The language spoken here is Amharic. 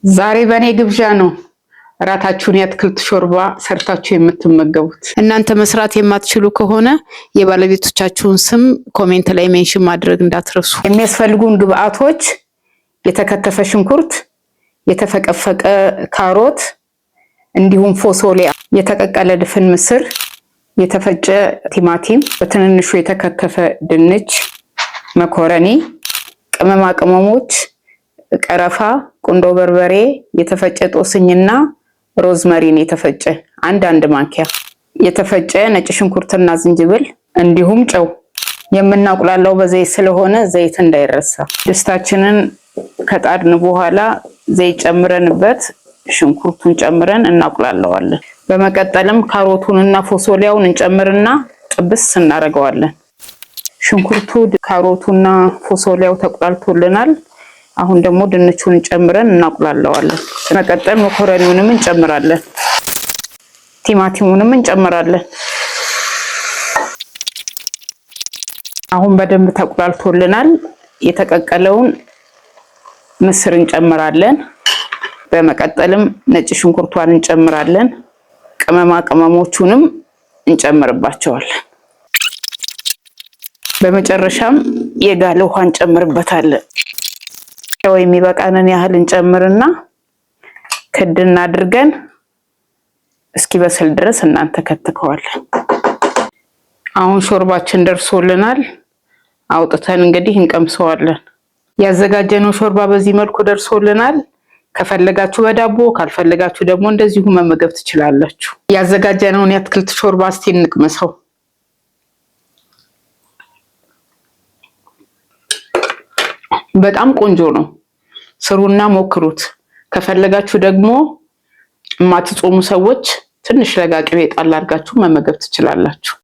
ዛሬ በኔ ግብዣ ነው ራታችሁን ያትክልት ሾርባ ሰርታችሁ የምትመገቡት። እናንተ መስራት የማትችሉ ከሆነ የባለቤቶቻችሁን ስም ኮሜንት ላይ ሜንሽን ማድረግ እንዳትረሱ። የሚያስፈልጉን ግብአቶች የተከተፈ ሽንኩርት፣ የተፈቀፈቀ ካሮት፣ እንዲሁም ፎሶሊያ፣ የተቀቀለ ድፍን ምስር፣ የተፈጨ ቲማቲም፣ በትንንሹ የተከተፈ ድንች፣ መኮረኒ፣ ቅመማ ቅመሞች፣ ቀረፋ፣ ቁንዶ በርበሬ፣ የተፈጨ ጦስኝና ሮዝመሪን የተፈጨ አንድ ማንኪያ፣ የተፈጨ ነጭ ሽንኩርትና ዝንጅብል እንዲሁም ጨው። የምናቁላላው በዘይት ስለሆነ ዘይት እንዳይረሳ። ድስታችንን ከጣድን በኋላ ዘይት ጨምረንበት ሽንኩርቱን ጨምረን እናቁላለዋለን። በመቀጠልም ካሮቱንና ፎሶሊያውን እንጨምርና ጥብስ እናደርገዋለን። ሽንኩርቱ፣ ካሮቱና ፎሶሊያው ተቁላልቶልናል። አሁን ደግሞ ድንቹን ጨምረን እናቁላለዋለን። በመቀጠል መኮረኒውንም እንጨምራለን። ቲማቲሙንም እንጨምራለን። አሁን በደንብ ተቁላልቶልናል። የተቀቀለውን ምስር እንጨምራለን። በመቀጠልም ነጭ ሽንኩርቷን እንጨምራለን። ቅመማ ቅመሞቹንም እንጨምርባቸዋለን። በመጨረሻም የጋለ ውሃ እንጨምርበታለን። የሚበቃንን ያህል እንጨምርና ክድና አድርገን እስኪበስል ድረስ እናንተከትከዋለን። አሁን ሾርባችን ደርሶልናል። አውጥተን እንግዲህ እንቀምሰዋለን። ያዘጋጀነው ሾርባ በዚህ መልኩ ደርሶልናል። ከፈለጋችሁ በዳቦ ካልፈለጋችሁ ደግሞ እንደዚሁ መመገብ ትችላላችሁ። ያዘጋጀነውን የአትክልት ሾርባ እስቲ እንቅመሰው። በጣም ቆንጆ ነው። ስሩና ሞክሩት። ከፈለጋችሁ ደግሞ የማትጾሙ ሰዎች ትንሽ ለጋ ቅቤ ጣል አድርጋችሁ መመገብ ትችላላችሁ።